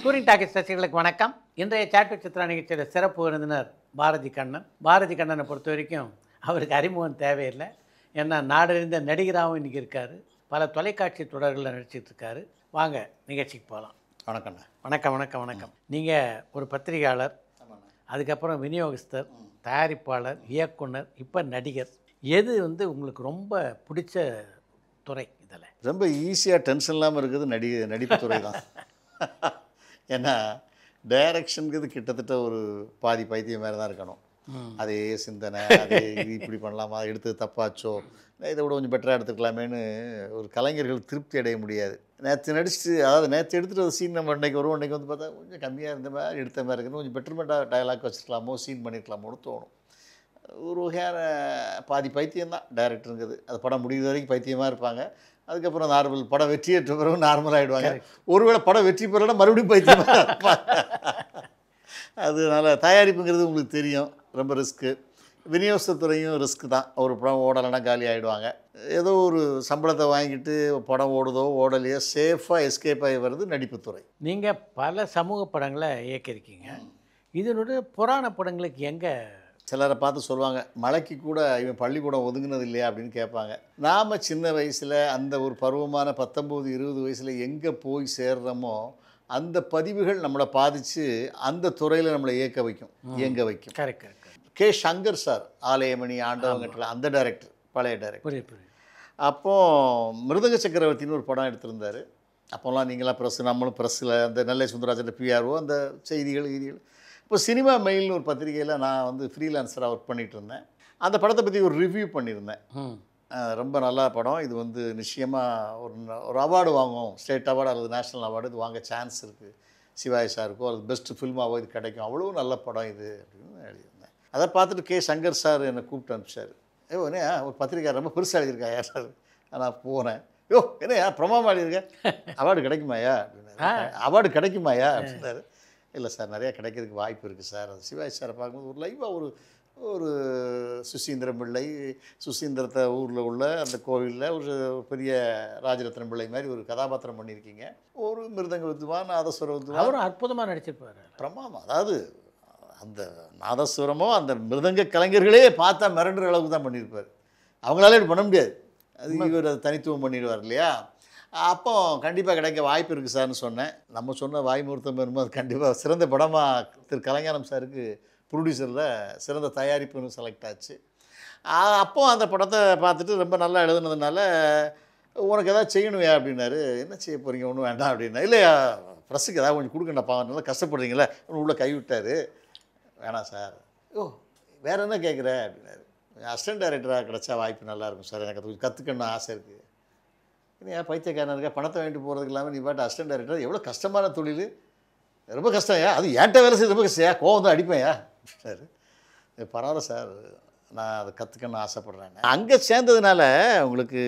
Touring talkies ரசிகர்களுக்கு வணக்கம். இன்றைய சாட் வித் சித்ரா நிகழ்ச்சியோட சிறப்பு விருந்தினர் பாரதி கண்ணன். பாரதி கண்ணனை பொறுத்த வரைக்கும் அவருக்கு அறிமுகம் தேவையில்லை. ஏன்னா நாடறிந்த நடிகராகவும் இன்றைக்கி இருக்கார். பல தொலைக்காட்சி தொடர்களில் நடிச்சிட்டு இருக்காரு. வாங்க நிகழ்ச்சிக்கு போகலாம். வணக்கண்ணா. வணக்கம் வணக்கம் வணக்கம். நீங்கள் ஒரு பத்திரிகையாளர், அதுக்கப்புறம் விநியோகஸ்தர், தயாரிப்பாளர், இயக்குனர், இப்போ நடிகர். எது உங்களுக்கு ரொம்ப பிடிச்ச துறை? இதில் ரொம்ப ஈஸியாக டென்ஷன் இல்லாமல் இருக்குது நடிப்பு துறை தான். ஏன்னா டைரக்ஷனுங்கிறது கிட்டத்தட்ட ஒரு பாதி பைத்தியம் மாதிரி தான் இருக்கணும். அதே சிந்தனை, அதே இது இப்படி பண்ணலாமா, எடுத்து தப்பாச்சோ, இதை விட கொஞ்சம் பெட்டராக எடுத்துக்கலாமேன்னு ஒரு கலைஞர்கள் திருப்தி அடைய முடியாது. நேற்று நடிச்சுட்டு, அதாவது நேற்று எடுத்துகிட்டு சீன் நம்ம இன்றைக்கி வரும், இன்றைக்கி வந்து பார்த்தா கொஞ்சம் கம்மியாக இருந்த மாதிரி எடுத்த மாதிரி இருக்குன்னு கொஞ்சம் பெட்டர்மெண்ட்டாக டயலாக் வச்சுருக்கலாமோ, சீன் பண்ணியிருக்கலாமோன்னு தோணும். ஒரு வகையான பாதி பைத்தியம்தான் டைரக்டருங்கிறது. அது படம் முடிகிற வரைக்கும் பைத்தியமாக இருப்பாங்க. அதுக்கப்புறம் நார்மல், படம் வெற்றியேற்ற பிறகு நார்மலாகிடுவாங்க. ஒருவேளை படம் வெற்றி பெறலைன்னா மறுபடியும் பைத்தியமாக இருப்பாங்க. அதனால் தயாரிப்புங்கிறது உங்களுக்கு தெரியும், ரொம்ப ரிஸ்க்கு. விநியோகத்துறையும் ரிஸ்க்கு தான். ஒரு படம் ஓடலைன்னா காலி ஆகிடுவாங்க. ஏதோ ஒரு சம்பளத்தை வாங்கிட்டு படம் ஓடுதோ ஓடலையோ சேஃபாக எஸ்கேப் ஆகி வருது நடிப்புத்துறை. நீங்கள் பல சமூக படங்களை இயக்கியிருக்கீங்க. இதனுடைய புராண படங்களுக்கு எங்கே? சிலரை பார்த்து சொல்லுவாங்க, மலைக்கு கூட இவன் பள்ளிக்கூடம் ஒதுங்கினது இல்லையா அப்படின்னு கேட்பாங்க. நாம் சின்ன வயசில் அந்த ஒரு பருவமான 19-20 வயசில் எங்கே போய் சேர்றோமோ அந்த பதிவுகள் நம்மளை பாதித்து அந்த துறையில் நம்மளை இயங்க வைக்கும். Correct. K Shankar sir, Alayamani, ஆண்டவங்கட்டில், அந்த டைரக்டர், பழைய டைரக்டர். அப்போது மிருதங்க சக்கரவர்த்தின்னு ஒரு படம் எடுத்திருந்தார். அப்போல்லாம் நீங்களாம் ப்ரெஸ், நம்மளும் ப்ரெஸ்ஸில் அந்த நெல்லை சுந்தராஜன் பிஆர்ஓ அந்த செய்திகள். இப்போ சினிமா மெயில்னு ஒரு பத்திரிகையில் நான் ஃப்ரீலான்சராக ஒர்க் பண்ணிகிட்டு இருந்தேன். அந்த படத்தை பற்றி ஒரு ரிவ்யூ பண்ணியிருந்தேன். ரொம்ப நல்ல படம், இது நிச்சயமாக ஒரு அவார்டு வாங்கும், ஸ்டேட் அவார்டு அல்லது நேஷ்னல் அவார்டு இது வாங்க சான்ஸ் இருக்குது, சிவாஜி சாருக்கோ அல்லது பெஸ்ட்டு ஃபில்மாவோ இது கிடைக்கும், அவ்வளோ நல்ல படம் இது அப்படின்னு எழுதியிருந்தேன். அதை பார்த்துட்டு கே சங்கர் சார் என்னை கூப்பிட்டு அனுப்பிச்சார். என்னையா ஒரு பத்திரிக்கை ரொம்ப பெருசாக எழுதியிருக்கா யார் சார்? நான் போனேன். என்னையா பிரமாமா எழுதியிருக்கேன், அவார்டு கிடைக்குமாயா அப்படின்னாரு. அவார்டு கிடைக்குமாயா அப்படின்னாரு. இல்லை சார், நிறையா கிடைக்கிறதுக்கு வாய்ப்பு இருக்குது சார். அது சிவாஜி சாரை பார்க்கும்போது ஒரு லைவாக ஒரு சுசீந்திரம் பிள்ளை, சுசீந்திரத்தை ஊரில் உள்ள அந்த கோவிலில் ஒரு பெரிய ராஜரத்னம் பிள்ளை மாதிரி ஒரு கதாபாத்திரம் பண்ணியிருக்கீங்க. ஒரு மிருதங்க வித்துவான், நாதஸ்வர வித்துவான், அவரும் அற்புதமாக நடிச்சிருப்பார். பிரமாமா. அதாவது அந்த நாதஸ்வரமோ அந்த மிருதங்க கலைஞர்களே பார்த்தா மிரண்டுற அளவுக்கு தான் பண்ணியிருப்பார். அவங்களால இப்படி பண்ண முடியாது. அது இவர் அதை தனித்துவம் பண்ணிடுவார் இல்லையா? அப்போ கண்டிப்பாக கிடைக்க வாய்ப்பு இருக்குது சார்னு சொன்னேன். நம்ம சொன்ன வாய்மூர்த்தம் வரும்போது அது கண்டிப்பாக சிறந்த படமாக திரு கலைஞானம் சாருக்கு ப்ரொடியூசரில் சிறந்த தயாரிப்புன்னு செலக்ட் ஆச்சு. அப்போ அந்த படத்தை பார்த்துட்டு ரொம்ப நல்லா எழுதுனதுனால உனக்கு எதாவது செய்யணுயா அப்படின்னாரு. என்ன செய்ய போகிறீங்க? ஒன்றும் வேண்டாம் அப்படின்னா. இல்லையா, ப்ரெஸ்ஸுக்கு ஏதாவது கொஞ்சம் கொடுக்கணும்ப்பா, நல்லா கஷ்டப்படுறீங்களே உள்ளே கைவிட்டார். வேணாம் சார். வேறு என்ன கேட்குற அப்படின்னாரு. அசிஸ்டன்ட் டைரக்டராக கிடச்சா வாய்ப்பு நல்லாயிருக்கும் சார், எனக்கு அது கொஞ்சம் கற்றுக்கணும்னு ஆசை இருக்குது. ஏன் பைத்தியக்காரன் இருக்கா, பணத்தை வாங்கிட்டு போகிறதுக்கு இல்லாமல் நீ பாட்டு அசிஸ்டன்ட் டைரக்டர், எவ்வளோ கஷ்டமான தொழில், ரொம்ப கஷ்டம்யா, அது ஏன்ட்ட வேலை செய்ய ரொம்ப கஷ்டம்யா, கோவம் தான் அடிப்பேன்யா சார். பரவாயில்ல சார், நான் அதை கற்றுக்கணும்னு ஆசைப்பட்றேன். அங்கே சேர்ந்ததுனால உங்களுக்கு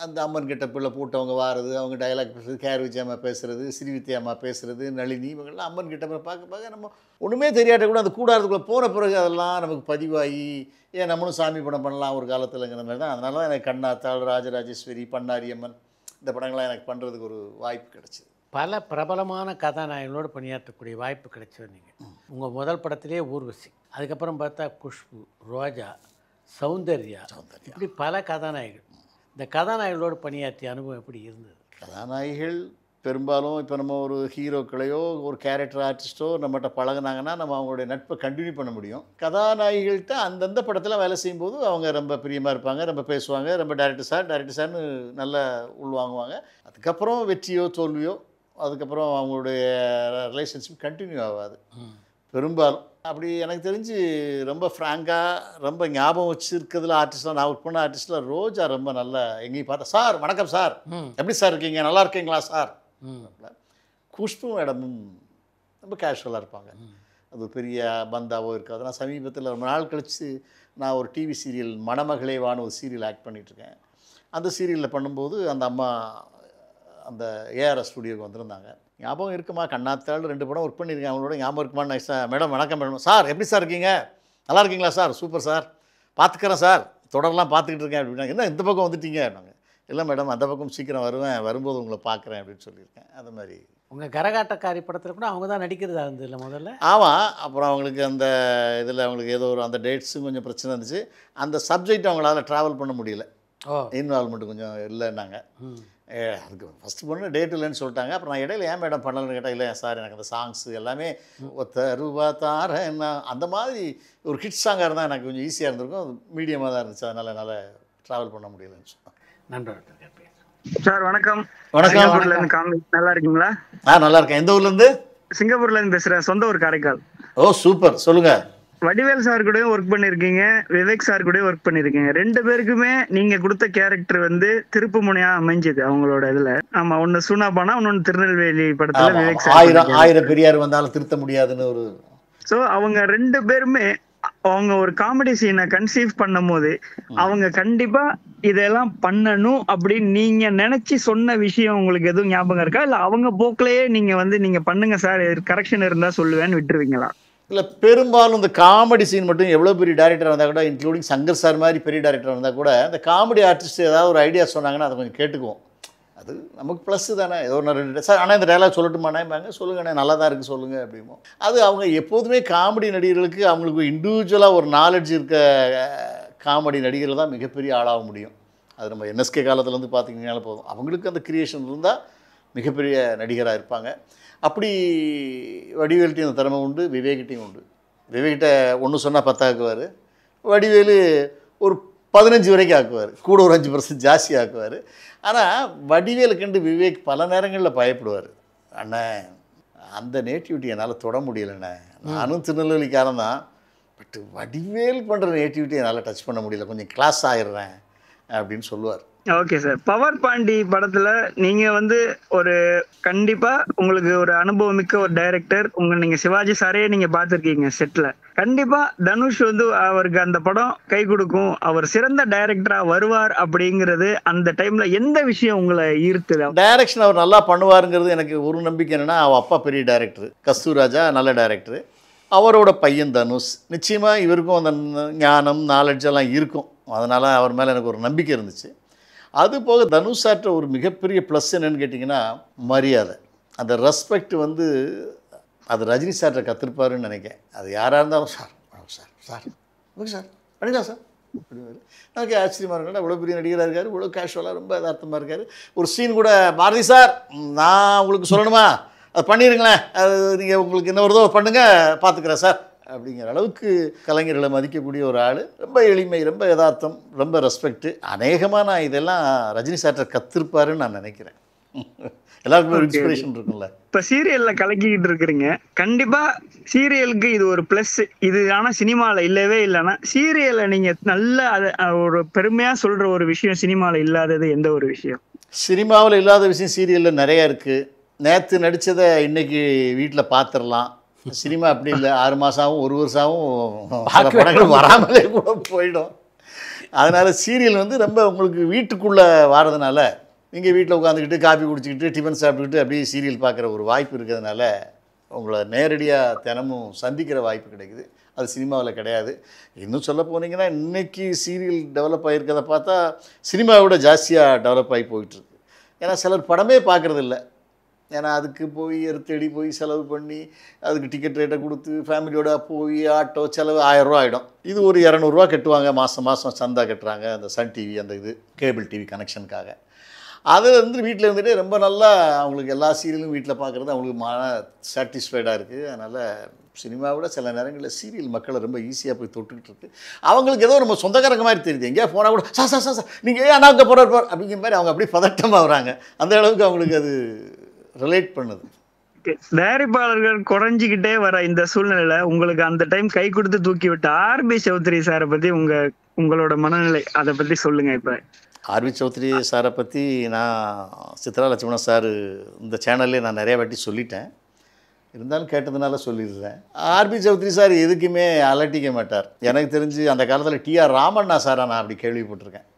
அந்த அம்மன் கிட்ட பிள்ளை போட்டவங்க வாரது, அவங்க டைலாக் பேசுறது, கேர் விஜயம்மா பேசுகிறது, ஸ்ரீவித்யாம்மா பேசுகிறது, நளினி, இவங்கெல்லாம் அம்மன் கிட்ட பார்க்க நம்ம ஒன்றுமே தெரியாட்ட கூட அந்த கூடாரத்துக்குள்ளே போன பிறகு அதெல்லாம் நமக்கு பதிவாகி ஏன் நம்மளும் சாமி படம் பண்ணலாம் ஒரு காலத்தில்ங்கிற மாதிரி தான். அதனால தான் எனக்கு கண்ணாத்தாள், ராஜராஜேஸ்வரி, பண்ணாரியம்மன் இந்த படங்கள்லாம் எனக்கு பண்ணுறதுக்கு ஒரு வாய்ப்பு கிடச்சிது. பல பிரபலமான கதாநாயகங்களோடு பணியாற்றக்கூடிய வாய்ப்பு கிடைச்சது. நீங்கள் உங்கள் முதல் படத்திலே ஊர்வசி, அதுக்கப்புறம் பார்த்தா குஷ்பு, ரோஜா, சௌந்தர்யா, இப்படி பல கதாநாயகர்கள். இந்த கதாநாயகர்களோடு பணியாற்றிய அனுபவம் எப்படி இருந்தது? கதாநாயகிகள் பெரும்பாலும் இப்போ நம்ம ஒரு ஹீரோக்களையோ ஒரு கேரக்டர் ஆர்டிஸ்ட்டோ நம்மகிட்ட பழகினாங்கன்னா நம்ம அவங்களுடைய நட்பை கண்டினியூ பண்ண முடியும். கதாநாயகிகள்கிட்ட அந்தந்த படத்தில் வேலை செய்யும்போது அவங்க ரொம்ப பிரியமாக இருப்பாங்க, ரொம்ப பேசுவாங்க, ரொம்ப டேரக்டர் சார்னு நல்லா உள்வாங்குவாங்க. அதுக்கப்புறம் வெற்றியோ தோல்வியோ அதுக்கப்புறம் அவங்களுடைய ரிலேஷன்ஷிப் கண்டினியூ ஆகாது பெரும்பாலும். அப்படி எனக்கு தெரிஞ்சு ரொம்ப ஃப்ராங்காக ரொம்ப ஞாபகம் வச்சுருக்கிறதுல ஆர்டிஸ்ட்லாம், நான் ஒர்க் பண்ண ஆர்டிஸ்ட்டில் ரோஜா ரொம்ப நல்லா எங்கேயும் பார்த்தா, சார் வணக்கம் சார், எப்படி சார் இருக்கீங்க, நல்லா இருக்கீங்களா சார். குஷ்பு மேடமும் ரொம்ப கேஷுவலாக இருப்பாங்க. அது பெரிய பந்தாவோ இருக்காது. நான் சமீபத்தில் ரொம்ப நாள் கழித்து நான் ஒரு டிவி சீரியல் மணமகளேவான்னு ஒரு சீரியல் ஆக்ட் பண்ணிகிட்ருக்கேன். அந்த சீரியலில் பண்ணும்போது அந்த அம்மா அந்த ஏஆர்எஸ் ஸ்டுடியோக்கு வந்திருந்தாங்க. ஞாபகம் இருக்குமா, கண்ணாத்தாள் 2 படம் ஒர்க் பண்ணியிருக்கேன், அவங்களோட ஞாபகம் இருக்குமான்னு நைஸாக, மேடம் வணக்கம் மேடம், சார் எப்படி சார் இருக்கீங்க, நல்லா இருக்கீங்களா சார், சூப்பர் சார், பார்த்துக்கிறேன் சார், தொடரெலாம் பார்த்துக்கிட்டு இருக்கேன் அப்படின்னா. என்ன இந்த பக்கம் வந்துட்டீங்க அப்படின்னாங்க. இல்லை மேடம், அந்த பக்கம் சீக்கிரம் வருவேன், வரும்போது உங்களை பார்க்குறேன் அப்படின்னு சொல்லியிருக்கேன். அது மாதிரி உங்கள் கரகாட்டக்காரி படத்தில் கூட அவங்க தான் நடிக்கிறதா இருந்ததில்ல முதல்ல. ஆமாம். அப்புறம் அவங்களுக்கு அந்த இதில் அவங்களுக்கு ஏதோ ஒரு அந்த டேட்ஸும் கொஞ்சம் பிரச்சனை இருந்துச்சு. அந்த சப்ஜெக்ட் அவங்களால ட்ராவல் பண்ண முடியல. ஓ. இன்வால்மெண்ட் கொஞ்சம் இல்லைன்னாங்க. அதுக்கு ஃபஸ்ட்டு பொண்ணு டேட் இல்லைன்னு சொல்லிட்டாங்க. அப்புறம் நான் இடையில ஏன் மேடம் பண்ணலன்னு கேட்டால், இல்லை சார் எனக்கு அந்த சாங்ஸு எல்லாமே ஒத்த ரூபா தாரேன்னா அந்த மாதிரி ஒரு ஹிட் சாங்காக இருந்தால் எனக்கு கொஞ்சம் ஈஸியாக இருந்திருக்கும். மீடியமாக தான் இருந்துச்சு. அதனால் என்னால் ட்ராவல் பண்ண முடியலன்னு சொன்னேன். நண்பர்கள் சார் வணக்கம். வணக்கம். சிங்கப்பூர்ல இருந்து காமி, நல்லா இருக்கீங்களா? நல்லா இருக்கேன். எந்த ஊர்லேருந்து? சிங்கப்பூர்ல இருந்து பேசுறேன். சொந்த ஊர் காரைக்கால். ஓ சூப்பர், சொல்லுங்கள். வடிவேல் சார் கூடயும் ஒர்க் பண்ணிருக்கீங்க, விவேக் சார் கூடயும் ஒர்க் பண்ணிருக்கீங்க. 2 பேருக்குமே நீங்க கொடுத்த கேரக்டர் வந்து திருப்பு முனையா அமைஞ்சது அவங்களோட இதுல. ஆமா, ஒன்னு சூனாபானா, இன்னொன்னு திருநெல்வேலி படத்துல விவேக் சார். ஆயிரம் பெரியார் வந்தாலும் திருத்த முடியாதுன்னு ஒரு. சோ அவங்க 2 பேருமே அவங்க ஒரு காமெடி சீனை கன்சீவ் பண்ணும் போது அவங்க கண்டிப்பா இதெல்லாம் பண்ணணும் அப்படின்னு நீங்க நினைச்சு சொன்ன விஷயம் உங்களுக்கு எதுவும் ஞாபகம் இருக்கா? இல்ல அவங்க போக்கிலேயே நீங்க வந்து நீங்க பண்ணுங்க சார், கரெக்ஷன் இருந்தா சொல்லுவேன்னு விட்டுருவீங்களா? இல்லை, பெரும்பாலும் இந்த காமெடி சீன் மட்டும் எவ்வளோ பெரிய டேரக்டர் வந்தால் கூட, இன்க்ளூடிங் சங்கர் சார் மாதிரி பெரிய டேரக்டர் வந்தால் கூட, இந்த காமெடி ஆர்டிஸ்ட் ஏதாவது ஒரு ஐடியா சொன்னாங்கன்னா அதை கொஞ்சம் கேட்டுக்குவோம். அது நமக்கு ப்ளஸ்ஸு தானே. ஏதோ ஒன்று 2 சார் ஆனால் இந்த டைலாக் சொல்லட்டுமாண்ணேம்பாங்க. சொல்லுங்கண்ணே, நல்லா தான் இருக்குது சொல்லுங்கள் அப்படிமோ. அது அவங்க எப்போதுமே காமெடி நடிகர்களுக்கு அவங்களுக்கு இண்டிவிஜுவலாக ஒரு நாலேஜ் இருக்க காமெடி நடிகர்கள் தான் மிகப்பெரிய ஆளாக முடியும். அது நம்ம என்எஸ்கே காலத்துலேருந்து பார்த்திங்கனால போதும், அவங்களுக்கு அந்த கிரியேஷன் இருந்தால் மிகப்பெரிய நடிகராக இருப்பாங்க. அப்படி வடிவேல்கிட்டையும் அந்த திறமை உண்டு, விவேக்கிட்டையும் உண்டு. விவேக்கிட்ட ஒன்று சொன்னால் 10 ஆக்குவார், வடிவேலு ஒரு 15 வரைக்கும் ஆக்குவார், கூட ஒரு 5% ஜாஸ்தி ஆக்குவார். ஆனால் வடிவேலு கண்டு விவேக் பல நேரங்களில் பயப்படுவார். அண்ணே அந்த நேட்டிவிட்டி என்னால் தொட முடியலண்ணே, நானும் திருநெல்வேலிக்காரன் தான், பட் வடிவேல் பண்ணுற நேட்டிவிட்டி என்னால் டச் பண்ண முடியல, கொஞ்சம் கிளாஸ் ஆயிடுறேன் அப்படின்னு சொல்லுவார். Okay sir. பவர் பாண்டி படத்துல நீங்க வந்து ஒரு கண்டிப்பா உங்களுக்கு ஒரு அனுபவமிக்க ஒரு டைரக்டர், நீங்க சிவாஜி சாரே நீங்க பார்த்துருக்கீங்க செட்ல. கண்டிப்பா தனுஷ் வந்து அவருக்கு அந்த படம் கை கொடுக்கும், அவர் சிறந்த டைரக்டரா வருவார் அப்படிங்கிறது அந்த டைம்ல எந்த விஷயம் உங்களை ஈர்த்துது? டைரக்ஷன் அவர் நல்லா பண்ணுவாருங்கிறது எனக்கு ஒரு நம்பிக்கை. என்னென்னா, அவள் அப்பா பெரிய டைரக்டர், கஸ்தூராஜா நல்ல டைரக்டர், அவரோட பையன் தனுஷ், நிச்சயமாக இவருக்கும் அந்த ஞானம் நாலெட்ஜ் எல்லாம் இருக்கும். அதனால் அவர் மேலே எனக்கு ஒரு நம்பிக்கை இருந்துச்சு. அது போக தனுஷ் சார்ட்ட ஒரு மிகப்பெரிய ப்ளஸ் என்னென்னு கேட்டிங்கன்னா, மரியாதை, அந்த ரெஸ்பெக்ட் வந்து அது ரஜினி சார்ட்ட கற்றுருப்பாருன்னு நினைக்கிறேன். அது யாராக இருந்தாலும் sir sir sir okay sir பண்ணிக்கலாம் சார் அப்படிவாரு. எனக்கு ஆச்சரியமாக இருக்கா, இவ்வளோ பெரிய நடிகராக இருக்கார், இவ்வளோ கேஷுவலாக ரொம்ப யதார்த்தமாக இருக்கார். ஒரு சீன் கூட, பாரதி சார் நான் உங்களுக்கு சொல்லணுமா, அது பண்ணிடுங்களேன், அது நீங்கள் உங்களுக்கு என்ன வருதோ பண்ணுங்கள் பார்த்துக்கிறேன் சார் அப்படிங்கிற அளவுக்கு கலைஞர்களை மதிக்கக்கூடிய ஒரு ஆள். ரொம்ப எளிமை, ரொம்ப யதார்த்தம், ரொம்ப ரெஸ்பெக்ட்டு. அநேகமாக நான் இதெல்லாம் ரஜினி சார்ட்ட கற்றுருப்பாருன்னு நான் நினைக்கிறேன். எல்லாருக்குமே ஒரு இன்ஸ்பிரேஷன் இருக்கும்ல. இப்போ சீரியலில் கலக்கிக்கிட்டு இருக்கிறீங்க, கண்டிப்பாக சீரியலுக்கு இது ஒரு ப்ளஸ். இது ஆனால் சினிமாவில் இல்லவே இல்லைன்னா, சீரியலை நீங்கள் நல்ல அதை ஒரு பெருமையாக சொல்கிற ஒரு விஷயம் சினிமாவில் இல்லாதது எந்த ஒரு விஷயம்? சினிமாவில் இல்லாத விஷயம் சீரியலில் நிறையா இருக்குது. நேற்று நடித்ததை இன்றைக்கி வீட்டில் பார்த்துடலாம். சினிமா அப்படி இல்லை, 6 மாதமாகவும் 1 வருஷமாகவும் படங்கள் வராமலே கூட போயிடும். அதனால் சீரியல் வந்து ரொம்ப உங்களுக்கு வீட்டுக்குள்ளே வாரதுனால, நீங்கள் வீட்டில் உட்காந்துக்கிட்டு காஃபி குடிச்சிக்கிட்டு டிஃபன் சாப்பிட்டுக்கிட்டு அப்படியே சீரியல் பார்க்குற ஒரு வாய்ப்பு இருக்கிறதுனால உங்களை நேரடியாக தினமும் சந்திக்கிற வாய்ப்பு கிடைக்குது. அது சினிமாவில் கிடையாது. இன்னும் சொல்ல போனீங்கன்னா, இன்றைக்கி சீரியல் டெவலப் ஆகிருக்கிறத பார்த்தா சினிமாவை விட ஜாஸ்தியாக டெவலப் ஆகி போயிட்டுருக்கு. ஏன்னா சிலர் படமே பார்க்குறதில்ல. ஏன்னா அதுக்கு போய் தேடி போய் செலவு பண்ணி அதுக்கு டிக்கெட் ரேட்டை கொடுத்து ஃபேமிலியோட போய் ஆட்டோ செலவு 1000 ரூபா ஆகிடும். இது ஒரு 200 ரூபா கட்டுவாங்க, மாதம் சந்தா கட்டுறாங்க அந்த சன் டிவி அந்த இது கேபிள் டிவி கனெக்ஷனுக்காக. அது வந்து வீட்டில் இருந்துகிட்டே ரொம்ப நல்லா அவங்களுக்கு எல்லா சீரியலும் வீட்டில் பார்க்குறது அவங்களுக்கு சாட்டிஸ்ஃபைடாக இருக்குது. அதனால் சினிமாவை விட சில நேரங்களில் சீரியல் மக்களை ரொம்ப ஈஸியாக போய் தொட்டுக்கிட்டு இருக்குது. அவங்களுக்கு ஏதோ நம்ம சொந்தக்காரங்க மாதிரி தெரியுது. எங்கேயா போனால் கூட சார் சார் சார் நீங்கள் ஏன் அங்கே போகிறார் அப்படிங்கிற மாதிரி அவங்க அப்படியே பதட்டமாக வராங்க. அந்த அளவுக்கு அவங்களுக்கு அது ரிலேட் பண்ணுது. தயாரிப்பாளர்கள் குறைஞ்சிக்கிட்டே வர இந்த சூழ்நிலையில உங்களுக்கு அந்த டைம் கை கொடுத்து தூக்கி விட்ட ஆர்பி சௌத்ரி சாரை பற்றி உங்களோட மனநிலை அதை பற்றி சொல்லுங்கள். இப்போ ஆர்பி சௌத்ரி சாரை பற்றி நான் சித்ரா லட்சுமணன் சார் இந்த சேனல்லே நான் நிறைய வாட்டி சொல்லிட்டேன், இருந்தாலும் கேட்டதுனால சொல்லிடுறேன். ஆர்பி சௌத்ரி சார் எதுக்குமே அலட்டிக்க மாட்டார். எனக்கு தெரிஞ்சு அந்த காலத்தில் டிஆர் ராமண்ணா சாரை நான் அப்படி கேள்விப்பட்டிருக்கேன்.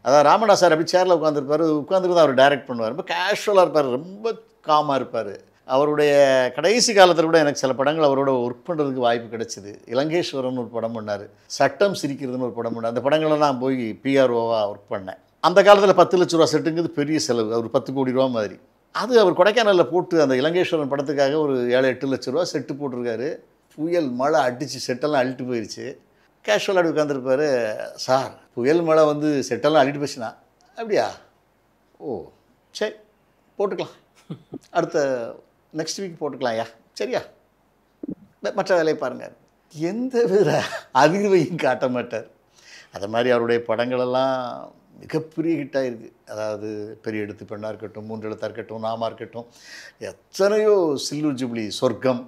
அதான் ராமண்ணா சார் அப்படி சேரில் உட்காந்துருப்பார், உட்காந்துட்டு தான் அவர் டைரக்ட் பண்ணுவார். ரொம்ப கேஷுவலாக இருப்பார், ரொம்ப காமாக இருப்பார். அவருடைய கடைசி காலத்தில் கூட எனக்கு சில படங்கள் அவரோட ஒர்க் பண்ணுறதுக்கு வாய்ப்பு கிடைச்சிது. இலங்கேஸ்வரன் ஒரு படம் பண்ணார், சட்டம் சிரிக்கிறதுன்னு ஒரு படம் பண்ணார். அந்த படங்களை நான் போய் பிஆர்ஓவாக ஒர்க் பண்ணேன். அந்த காலத்தில் 10 லட்ச ரூபா செட்டுங்கிறது பெரிய செலவு. அவர் 10 கோடி ரூபா மாதிரி. அது அவர் கொடைக்கானலில் போட்டு அந்த இலங்கேஸ்வரன் படத்துக்காக ஒரு 7-8 லட்ச ரூபா செட்டு போட்டிருக்காரு. புயல் மழை அடித்து செட்டெல்லாம் அள்ளிட்டு போயிடுச்சு. கேஷுவலாக அப்படி உட்காந்துருப்பார். சார் புயல் மழை வந்து செட்டெல்லாம் அள்ளிட்டு போச்சுண்ணா. அப்படியா? ஓ சரி போட்டுக்கலாம், அடுத்த நெக்ஸ்ட் வீக் போட்டுக்கலாம் ஐயா, சரியா, மற்ற வேலையை பாருங்கள். எந்த வித அதிர்வையும் காட்ட மாட்டார். அது மாதிரி அவருடைய படங்களெல்லாம் மிகப்பெரிய ஹிட்டாக இருக்குது. அதாவது பெரிய எழுத்து பெண்ணாக இருக்கட்டும், 3 எழுத்தாக இருக்கட்டும், நாமா இருக்கட்டும், எத்தனையோ சில்வர் ஜூப்ளி, சொர்க்கம்,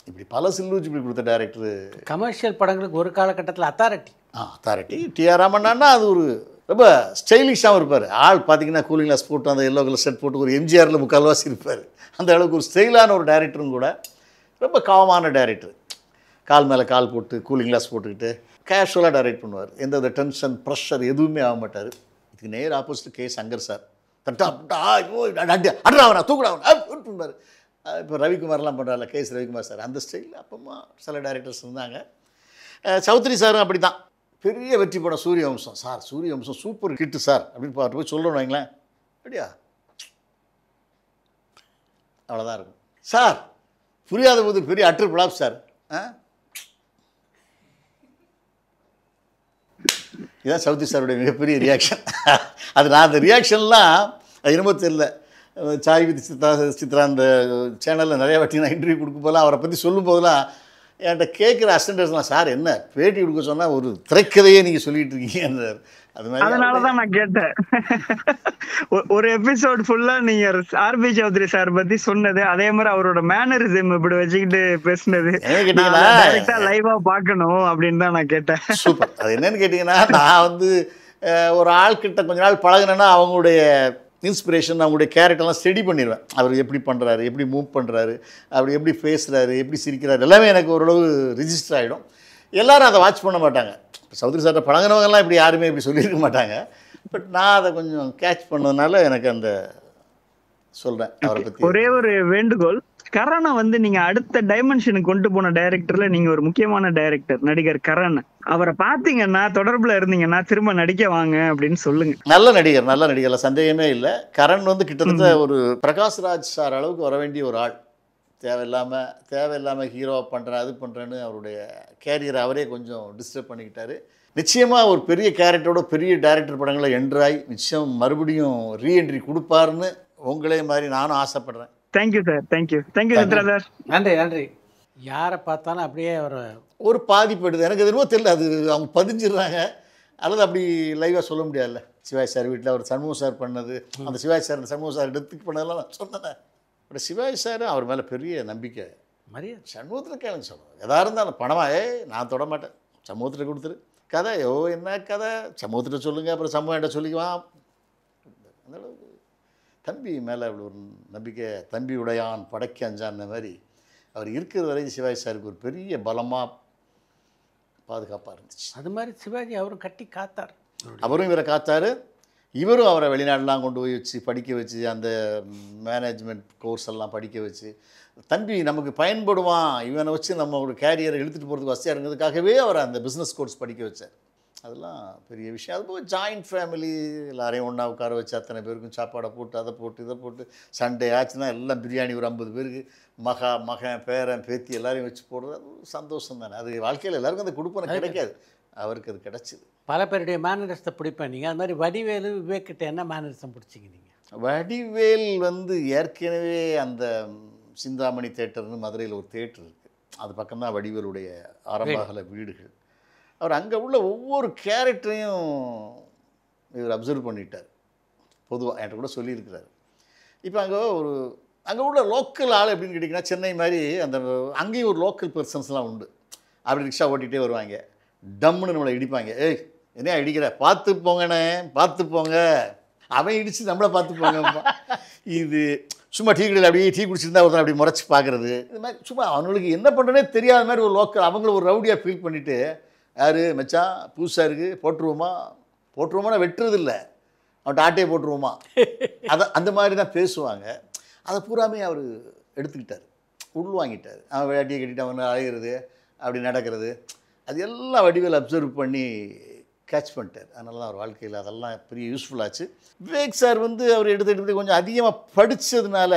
இப்படி பல சில்வர் ஜூப்ளி கொடுத்த டைரக்டரு. கமர்ஷியல் படங்களுக்கு ஒரு காலகட்டத்தில் அத்தாரிட்டி டிஆர் ராமண்ணா. அது ஒரு ரொம்ப ஸ்டைலிஷாகவும் இருப்பார். ஆள் பார்த்தீங்கன்னா கூலிங் கிளாஸ் போட்டு அந்த எல்லோ கலர் ஷர்ட் போட்டு ஒரு எம்ஜிஆரில் முக்கால்வாசி இருப்பார். அந்த அளவுக்கு ஒரு ஸ்டைலான ஒரு டைரக்டரும் கூட. ரொம்ப காமான டைரக்டர். கால் மேலே கால் போட்டு கூலிங் கிளாஸ் போட்டுக்கிட்டு கேஷுவலாக டைரக்ட் பண்ணுவார். எந்த வித டென்ஷன் ப்ரெஷர் எதுவுமே ஆக மாட்டார். இதுக்கு நேர் ஆப்போசிட் கே சங்கர் சார். அட்ராவனா தூக்குடாவன். இப்போ ரவிக்குமார்லாம் பண்ணுறாருல, கேஎஸ் ரவிக்குமார் சார், அந்த ஸ்டைலில் அப்பமா சில டைரக்டர்ஸ் இருந்தாங்க. சௌத்ரி சாரும் அப்படி தான். பெரிய வெற்றி படம் Suryavamsam. Sir Suryavamsam super hit sir அப்படின்னு பார்த்து போய் சொல்லணும் வைங்களேன். அப்படியா? அவ்வளோதான் இருக்கும். சார் புரியாத போது பெரிய அட்டர் பிளாப் சார். இதுதான் சௌத்ரி சாருடைய மிகப்பெரிய ரியாக்ஷன். அது நான் அந்த ரியாக்ஷன்லாம் அது என்னமோ தெரியல. சாய் வித் சித்ரா அந்த சேனலில் நிறைய வாட்டி நான் இன்டர்வியூ கொடுக்கும் போதெல்லாம் அவரை பற்றி சொல்லும் போதெல்லாம் என்கிட்ட கேட்குற அசிஸ்டன்ட்ஸ்லாம், சார் என்ன பேட்டி கொடுக்க சொன்னால் ஒரு திரைக்கதையே நீங்கள் சொல்லிட்டு இருக்கீங்க. அது மாதிரி அதனால தான் நான் கேட்டேன். ஒரு எபிசோட் ஃபுல்லா நீங்க ஆர்பி சௌத்ரி சார் பத்தி சொன்னது, அதே மாதிரி அவரோட மேனரிசம் இப்படி வச்சுக்கிட்டு பேசுனது டைரக்டா லைவா பார்க்கணும் அப்படின்னு தான் நான் கேட்டேன். சூப்பர். அது என்னன்னு கேட்டிங்கன்னா, நான் வந்து ஒரு ஆள்கிட்ட கொஞ்ச நாள் பழகினேன்னா அவங்களுடைய இன்ஸ்பிரேஷன், அவங்களுடைய கேரக்டர்லாம் ஸ்டடி பண்ணிடுவேன். அவர் எப்படி பண்ணுறாரு, எப்படி மூவ் பண்ணுறாரு, அவர் எப்படி பேசுகிறாரு, எப்படி சிரிக்கிறாரு, எல்லாமே எனக்கு ஓரளவு ரிஜிஸ்டர் ஆகிடும். எல்லோரும் அதை வாட்ச் பண்ண மாட்டாங்க. இப்போ சௌத்ரி சார்ட்ட பழகினவங்கலாம் இப்படி யாருமே இப்படி சொல்லியிருக்க மாட்டாங்க. பட் நான் அதை கொஞ்சம் கேட்ச் பண்ணதுனால எனக்கு அந்த சொல்கிறேன் அவரை பற்றி. ஒரே ஒரு வேண்டுகோள், கரணை வந்து நீங்க அடுத்த டைமென்ஷனுக்கு கொண்டு போன டைரக்டர்ல நீங்க ஒரு முக்கியமான டைரக்டர் நடிகர் கரண். அவரை பார்த்தீங்கன்னா, தொடர்புல இருந்தீங்கன்னா திரும்ப நடிக்க வாங்க அப்படின்னு சொல்லுங்க. நல்ல நடிகர் சந்தேகமே இல்லை. கரண் வந்து கிட்டத்தட்ட ஒரு பிரகாஷ்ராஜ் சார் அளவுக்கு வர வேண்டிய ஒரு ஆள். தேவையில்லாமல் ஹீரோவை பண்ணுறேன் அது பண்ணுறேன்னு அவருடைய கேரியரை அவரே கொஞ்சம் டிஸ்டர்ப் பண்ணிக்கிட்டாரு. நிச்சயமாக ஒரு பெரிய கேரக்டரோட பெரிய டைரக்டர் படங்களை என்ட்ராய் நிச்சயம் மறுபடியும் ரீஎன்ட்ரி கொடுப்பாருன்னு உங்களே மாதிரி நானும் ஆசைப்படுறேன். Thank you sir. Thank you Chitra sir. நன்றி. யாரை பார்த்தாலும் அப்படியே ஒரு பாதிப்பு எடுது. எனக்கு எதுவும் தெரியல, அது அவங்க பதிஞ்சிடுறாங்க அல்லது அப்படி லைவாக சொல்ல முடியாதுல்ல. சிவாஜி சார் வீட்டில் அவர் சண்முகம் சார் பண்ணது, அந்த சிவாஜி சார் சண்முகம் சார் எடுத்துக்கு பண்ணதெல்லாம் நான் சொன்னேன். பட் சிவாஜி சார் அவர் மேலே பெரிய நம்பிக்கை. சண்முகத்தில் கேளுங்க சொல்லுவேன். எதாக இருந்தாலும் பணமாக நான் தொட மாட்டேன், சமூகத்தில் கொடுத்துரு. கதை என்ன கதை சமூகத்திட்ட சொல்லுங்கள், அப்புறம் சமூகம் சொல்லிக்குவான். அந்த அளவுக்கு தம்பி மேலே அவ்வளோ ஒரு நம்பிக்கை. தம்பி உடையான் படைக்க அஞ்சான மாதிரி அவர் இருக்கிற வரைக்கும் சிவாஜி சாருக்கு ஒரு பெரிய பலமாக பாதுகாப்பாக இருந்துச்சு. அது மாதிரி சிவாஜி அவரும் கட்டி காத்தார். அவரும் இவரை காத்தார். இவரும் அவரை வெளிநாடுலாம் கொண்டு போய் வச்சு படிக்க வச்சு, அந்த மேனேஜ்மெண்ட் கோர்ஸ் எல்லாம் படிக்க வச்சு, தம்பி நமக்கு பயன்படுவான், இவனை வச்சு நம்ம ஒரு கேரியரை இழுத்துட்டு போகிறதுக்கு வசதியாக இருந்ததுக்காகவே அவர் அந்த பிஸ்னஸ் கோர்ஸ் படிக்க வச்சார். அதெல்லாம் பெரிய விஷயம். அது போய் ஜாயிண்ட் ஃபேமிலி எல்லாரையும் ஒன்றா உட்கார வச்சு அத்தனை பேருக்கும் சாப்பாடை போட்டு அதை போட்டு இதை போட்டு, சண்டே ஆச்சுன்னா எல்லாம் பிரியாணி ஒரு 50 பேருக்கு மகன் பேரன் பேத்தி எல்லாரையும் வச்சு போடுறது அது சந்தோஷம் தானே. அது வாழ்க்கையில் எல்லாருக்கும் அந்த கொடுப்பனை கிடைக்காது, அவருக்கு அது கிடச்சிது. பல பேருடைய மேனரிசத்தை பிடிப்பேன். நீங்கள் அது மாதிரி வடிவேலு விவேக்கிட்ட என்ன மேனரிசம் பிடிச்சிங்க நீங்கள்? வடிவேல் வந்து ஏற்கனவே அந்த சிந்தாமணி தேட்டர்னு மதுரையில் ஒரு தேட்டர் இருக்குது, அது பக்கம்தான் வடிவேலுடைய ஆரம்பகால வீடுகள். அவர் அங்கே உள்ள ஒவ்வொரு கேரக்டரையும் இவர் அப்சர்வ் பண்ணிட்டார். பொதுவாக என்கிட்ட கூட சொல்லியிருக்கிறார். இப்போ அங்கே உள்ள லோக்கல் ஆள் எப்படின்னு கேட்டிங்கன்னா, சென்னை மாதிரி அந்த அங்கேயும் ஒரு லோக்கல் பர்சன்ஸ்லாம் உண்டு. அப்படி ரிக்ஷா ஓட்டிகிட்டே வருவாங்க, டம்முன்னு நம்மளை இடிப்பாங்க. ஏய் என்ன இடிக்கிற, பார்த்து போங்கண்ணே பார்த்து போங்க, அவன் இடித்து நம்மளை பார்த்து போங்க. இது சும்மா டீ கடையில் அப்படியே டீ குடிச்சிருந்தா ஒருத்தன் அப்படி முறைச்சி பார்க்குறது, இது மாதிரி சும்மா அவங்களுக்கு என்ன பண்ணுறனே தெரியாத மாதிரி ஒரு லோக்கல் அவங்கள ஒரு ரவுடியாக ஃபீல் பண்ணிவிட்டு, யார் மச்சான் புதுசாக இருக்குது போட்டுருவோமா வெட்டுறது இல்லை, அவன்கிட்ட ஆட்டையை போட்டுருவோமா, அந்த மாதிரி தான் பேசுவாங்க. அதை பூராமே அவர் எடுத்துக்கிட்டார், உள்வாங்கிட்டார். அவன் வேட்டியை கட்டிட்டு அவன் அழைகிறது அப்படி நடக்கிறது, அது எல்லாம் வடிவேல் அப்சர்வ் பண்ணி கேட்ச் பண்ணிட்டார். அதனால தான் அவர் வாழ்க்கையில் அதெல்லாம் பெரிய யூஸ்ஃபுல்லாச்சு. விவேக் சார் வந்து அவர் எடுத்து கொஞ்சம் அதிகமாக படித்ததுனால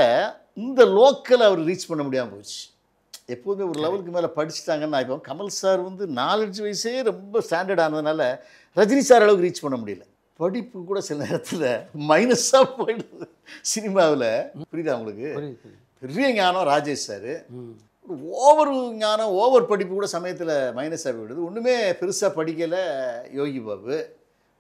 இந்த லோக்கலை அவர் ரீச் பண்ண முடியாமல் போச்சு. எப்போதுமே ஒரு லெவலுக்கு மேலே படிச்சுட்டாங்கன்னா, இப்போ கமல் சார் வந்து நாலெட்ஜ் வைஸே ரொம்ப ஸ்டாண்டர்ட் ஆனதுனால ரஜினி சார் அளவுக்கு ரீச் பண்ண முடியல. படிப்பு கூட சில நேரத்தில் மைனஸாக போயிடுது சினிமாவில். புரியுதா உங்களுக்கு? பெரிய ஞானம் ராஜேஷ் சார், ஒரு ஓவர் ஞானம் ஓவர் படிப்பு கூட சமயத்தில் மைனஸாக போயிடுது. ஒன்றுமே பெருசாக படிக்கலை யோகி பாபு.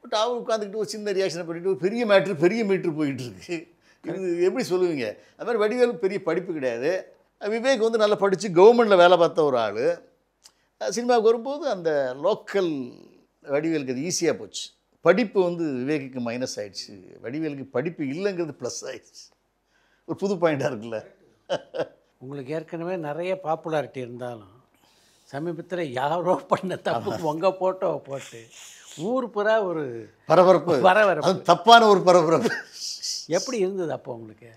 பட் அவர் உட்காந்துக்கிட்டு ஒரு சின்ன ரியாக்ஷனை பண்ணிட்டு ஒரு பெரிய மீட்ரு போயிட்டுருக்கு. இது எப்படி சொல்லுவீங்க? அது மாதிரி வடிவேலு பெரிய படிப்பு கிடையாது. விவேக் வந்து நல்லா படித்து கவர்மெண்ட்டில் வேலை பார்த்த ஒரு ஆள். சினிமாவுக்கு வரும்போது அந்த லோக்கல் வடிவேலுக்கு அது ஈஸியாக போச்சு. படிப்பு வந்து விவேக்குக்கு மைனஸ் ஆகிடுச்சு, வடிவேலுக்கு படிப்பு இல்லைங்கிறது ப்ளஸ் ஆகிடுச்சு. ஒரு புது பாயிண்டாக இருக்குல்ல. உங்களுக்கு ஏற்கனவே நிறைய பாப்புலாரிட்டி இருந்தாலும் சமீபத்தில் யாரோ பண்ண தப்பு உங்கள் ஃபோட்டோவை போட்டு ஊர் பூரா ஒரு பரபரப்பு, அது தப்பான ஒரு பரபரப்பு. எப்படி இருந்தது அப்போ உங்களுக்கு?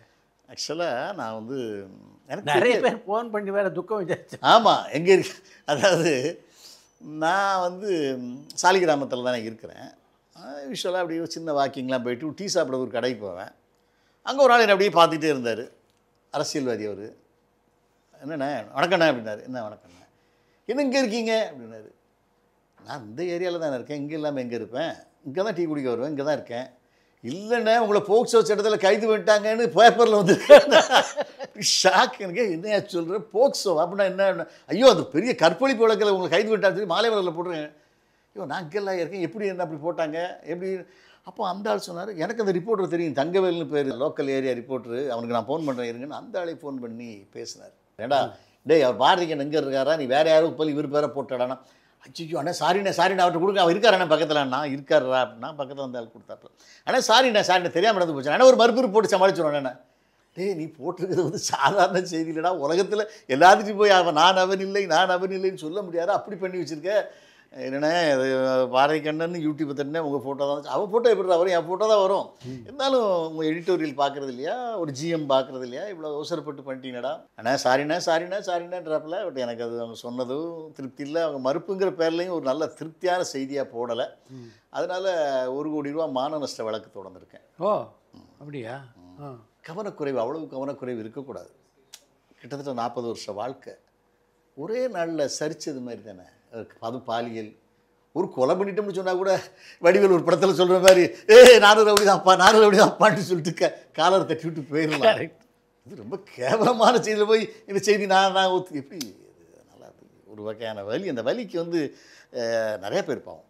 ஆக்சுவலாக நான் வந்து எனக்கு நிறைய பேர் ஃபோன் பண்ணி வேறு துக்கம் விசாரிச்சு. ஆமாம், எங்கே இருக்கு, அதாவது நான் வந்து சாலிகிராமத்தில் தானே இருக்கிறேன். யூஸ்வலாக அப்படியே சின்ன வாக்கிங்லாம் போயிட்டு டீ சாப்பிட ஒரு கடைக்கு போவேன். அங்கே ஒரு ஆள் என்னை அப்படியே பார்த்துட்டே இருந்தார். அரசியல்வாதி அவர். என்னண்ணே வணக்கண்ணே அப்படின்னாரு. என்ன வணக்கண்ணே, என்ன இங்கே இருக்கீங்க அப்படின்னாரு. நான் இந்த ஏரியாவில் தானே இருக்கேன், இங்கே இல்லாமல் எங்கே இருப்பேன், இங்கே தான் டீ குடிக்க வருவேன், இங்கே தான் இருக்கேன். இல்லைண்ணே உங்களை போக்சோ சட்டத்தில் கைது பண்ணிட்டாங்கன்னு பேப்பரில் வந்து ஷாக். எனக்கு என்ன சொல்கிறேன், போக்சோ அப்படின்னா என்ன? ஐயோ அது பெரிய கற்பழிப்பு வழக்கில் உங்களை கைது பண்ணிட்டாங்கன்னு சொல்லி மாலை மலரில் போட்டுருங்க. ஐயோ நான் இங்கெல்லாம் இருக்கேன், எப்படி என்ன அப்படி போட்டாங்க எப்படி? அப்போ அந்த ஆள் சொன்னார், எனக்கு அந்த ரிப்போர்ட்டர் தெரியும், தங்கவேல்னு பேர், லோக்கல் ஏரியா ரிப்போர்ட்ரு, அவனுக்கு நான் ஃபோன் பண்ணுறேன் இருங்கன்னு அந்த ஆளை ஃபோன் பண்ணி பேசினார். ஏடா டேய் அவர் பாரதிகன் எங்கே இருக்காரா, நீ வேறு யாரும் போய் இவர் பேரை போட்டாடானா? அச்சோ அண்ணா சாரிண்ணே அவர்கிட்ட கொடுங்க, அவர் இருக்காரண்ணே பக்கத்தில். அண்ணா இருக்காரா அப்படின்னா பக்கத்தில் வந்து ஆள் கொடுத்தாப்புல. ஆனால் சாரிண்ணே தெரியாமல் நடந்து போச்சு. ஆனால் ஒரு மறுபடியும் போட்டு சமாளிச்சிடுவோம். என்ன டேய் நீ போட்டிருக்கிறது வந்து சாதாரண செய்தி இல்லைடா, உலகத்தில் எல்லாத்துட்டையும் போய் நான் அவன் இல்லைன்னு சொல்ல முடியாது, அப்படி பண்ணி வச்சுருக்க. என்னென்ன பாரதிகண்ணன் யூடியூப் தட்டினே உங்கள் ஃபோட்டோ தான் வந்துச்சு. அவன் ஃபோட்டோ எப்படி வரும், என் ஃபோட்டோ தான் வரும். இருந்தாலும் உங்கள் எடிட்டோரியல் பார்க்குறது இல்லையா, ஒரு ஜிஎம் பார்க்குறது இல்லையா, இவ்வளோ அவசரப்பட்டு பண்ணிட்டீங்கடா. ஆனால் சாரிண்ணான்றாப்புல. பட் எனக்கு அது அவங்க சொன்னதும் திருப்தி இல்லை. அவங்க மறுப்புங்கிற பேர்லையும் ஒரு நல்ல திருப்தியான செய்தியாக போடலை. அதனால் 1 கோடி ரூபா மான நஷ்ட வழக்கு தொடர்ந்துருக்கேன். ஓ அப்படியா? கவனக்குறைவு, அவ்வளவு கவனக்குறைவு இருக்கக்கூடாது. கிட்டத்தட்ட 40 வருஷ வாழ்க்கை ஒரே நாளில் சரிச்சது மாதிரி தானே. அது பாலியல், ஒரு கொலை பண்ணிட்டோம்னு சொன்னால் கூட வடிவேல் ஒரு படத்தில் சொல்கிற மாதிரி நானும் ரவுடி தான் அப்பான்னு சொல்லிட்டு காலரை தட்டி விட்டு போயிடலாம். இது ரொம்ப கேவலமான செய்தியில் போய் இந்த செய்தி நான் எப்படி? அதனால் அது ஒரு வகையான வலி. அந்த வலிக்கு வந்து நிறைய பேர் பாவம்.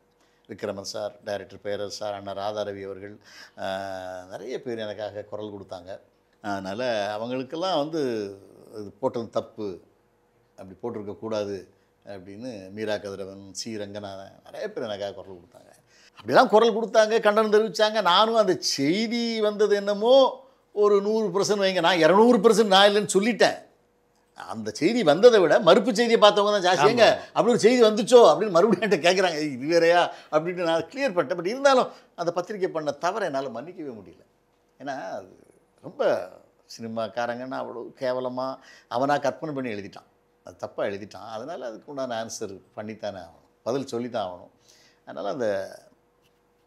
விக்ரமன் சார், டைரக்டர் பேரர் சார், அண்ணா ராதாரவி அவர்கள், நிறைய பேர் எனக்காக குரல் கொடுத்தாங்க. அதனால் அவங்களுக்கெல்லாம் வந்து இது போட்டது தப்பு, அப்படி போட்டிருக்கக்கூடாது அப்படின்னு மீரா கதிரவன், சி ரங்கநாதன், நிறைய பேர் எனக்காக குரல் கொடுத்தாங்க. அப்படிலாம் குரல் கொடுத்தாங்க, கண்டனம் தெரிவித்தாங்க. நானும் அந்த செய்தி வந்தது என்னமோ ஒரு 100% வைங்க, நான் 200% நான் இல்லைன்னு சொல்லிட்டேன். அந்த செய்தி வந்ததை விட மறுப்பு செய்தியை பார்த்தவங்க தான் ஜாஸ்திங்க. அப்படி ஒரு செய்தி வந்துச்சோ அப்படின்னு மறுபடியும் என்கிட்ட கேட்குறாங்க, இது வேறையா அப்படின்ட்டு நான் கிளியர் பண்ணிட்டேன். பட் இருந்தாலும் அந்த பத்திரிக்கை பண்ண தவிர என்னால் மன்னிக்கவே முடியல. ஏன்னா அது ரொம்ப சினிமாக்காரங்கன்னா அவ்வளோ கேவலமாக அவனாக கற்பனை பண்ணி எழுதிட்டான், அது தப்பாக எழுதிட்டான். அதனால் அதுக்கு உண்டான ஆன்சர் பண்ணித்தானே ஆகணும், பதில் சொல்லித்தான் ஆகணும். அதனால் அந்த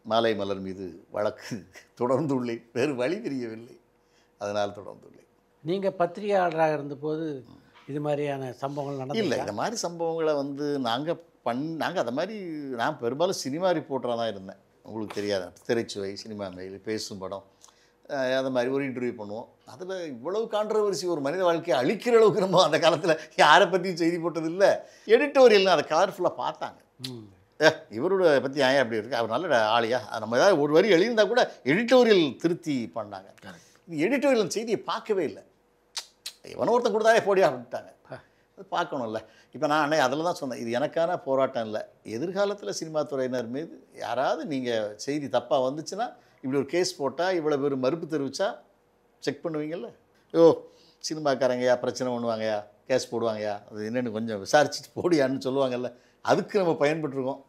மாலை மலர் மீது வழக்கு தொடர்ந்துள்ளேன், வேறு வழி தெரியவில்லை, அதனால் தொடர்ந்துள்ளேன். நீங்கள் பத்திரிகையாளராக இருந்தபோது இது மாதிரியான சம்பவங்கள் நடந்தது இல்லை? இந்த மாதிரி சம்பவங்களை வந்து நாங்கள் அதை மாதிரி நான் பெரும்பாலும் சினிமா ரிப்போர்ட்டராக தான் இருந்தேன். உங்களுக்கு தெரியாத திரைச்சுவை, சினிமா மெயில், பேசும் படம், அது மாதிரி ஒரு இன்டர்வியூ பண்ணுவோம். அதில் இவ்வளவு கான்ட்ரவர்சி, ஒரு மனித வாழ்க்கையை அழிக்கிற அளவுக்கு நம்ம அந்த காலத்தில் யாரை பற்றியும் செய்தி போட்டது இல்லை. எடிட்டோரியல்னு அதை கலர்ஃபுல்லாக பார்த்தாங்க. இவரோட பற்றி ஏன் அப்படி இருக்குது, அவர் நல்ல ஆளியா, நம்ம ஏதாவது ஒரு வரி எழுதியிருந்தால் கூட எடிட்டோரியல் திருத்தி பண்ணாங்க. எடிட்டோரியல் செய்தியை பார்க்கவே இல்லை, எவனோ ஒருத்தன் கொடுத்தாலே போடியா அப்படின்ட்டாங்க. அது பார்க்கணும்ல. இப்போ நான் அதில் தான் சொன்னேன், இது எனக்கான போராட்டம் இல்லை. எதிர்காலத்தில் சினிமா துறையினர் மீது யாராவது நீங்கள் செய்தி தப்பாக வந்துச்சுன்னா இப்படி ஒரு கேஸ் போட்டால், இவ்வளோ பேர் மறுப்பு தெரிவித்தா செக் பண்ணுவீங்கள்ல. சினிமாக்காரங்கயா பிரச்சனை பண்ணுவாங்கயா, கேஸ் போடுவாங்கயா, அது என்னென்னு கொஞ்சம் விசாரிச்சுட்டு போடியான்னு சொல்லுவாங்கல்ல, அதுக்கு நம்ம பயன்பட்டுருக்கோம்.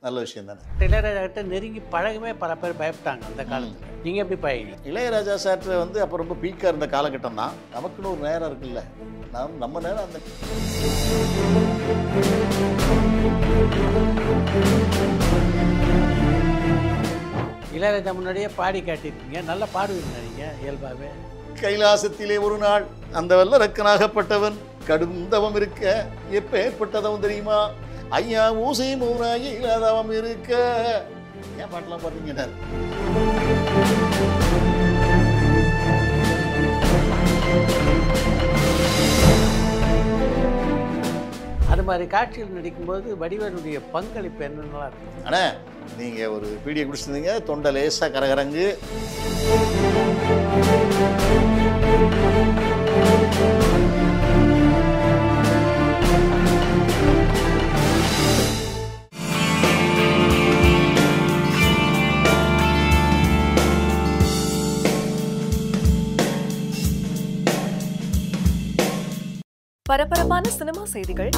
நல்ல விஷயம் தானே. இளையராஜா கிட்ட நெருங்கி பழகவே பல பேர் பயப்பட்டாங்க அந்த காலத்தில். நீங்கள் எப்படி பழகி? இளையராஜா சார்ட்ட வந்து அப்போ ரொம்ப பீக்காக இருந்த காலகட்டம் தான். நமக்குன்னு ஒரு நேரம் இருக்குல்ல, நம்ம நேரம் அந்த இளையராஜா முன்னாடியே பாடி காட்டியிருக்கீங்க, நல்லா பாடுவீங்க நீங்கள் இயல்பாகவே. கைலாசத்திலே ஒரு நாள் அந்த வல்லரக்கனாகப்பட்டவன் கடும் தவம் இருக்க, எப்ப ஏற்பட்டதவம் தெரியுமா? ஐயா ஊசி மூராயி இல்லாதவம் இருக்க. ஏன் பாட்டெல்லாம் பாடுறீங்க? அது மாதிரி காட்சியில் நடிக்கும்போது வடிவேலுடைய பங்களிப்பு என்னென்னலாம் இருக்கும்? அண்ணா நீங்கள் ஒரு பீடியை குடிச்சிருந்தீங்க, தொண்டை லேசாக கரகரங்கு. பரபரப்பான சினிமா செய்திகள்,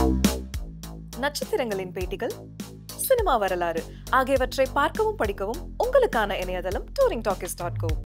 நட்சத்திரங்களின் பேட்டிகள், சினிமா வரலாறு ஆகியவற்றை பார்க்கவும் படிக்கவும் உங்களுக்கான இணையதளம் touringtalkies.co.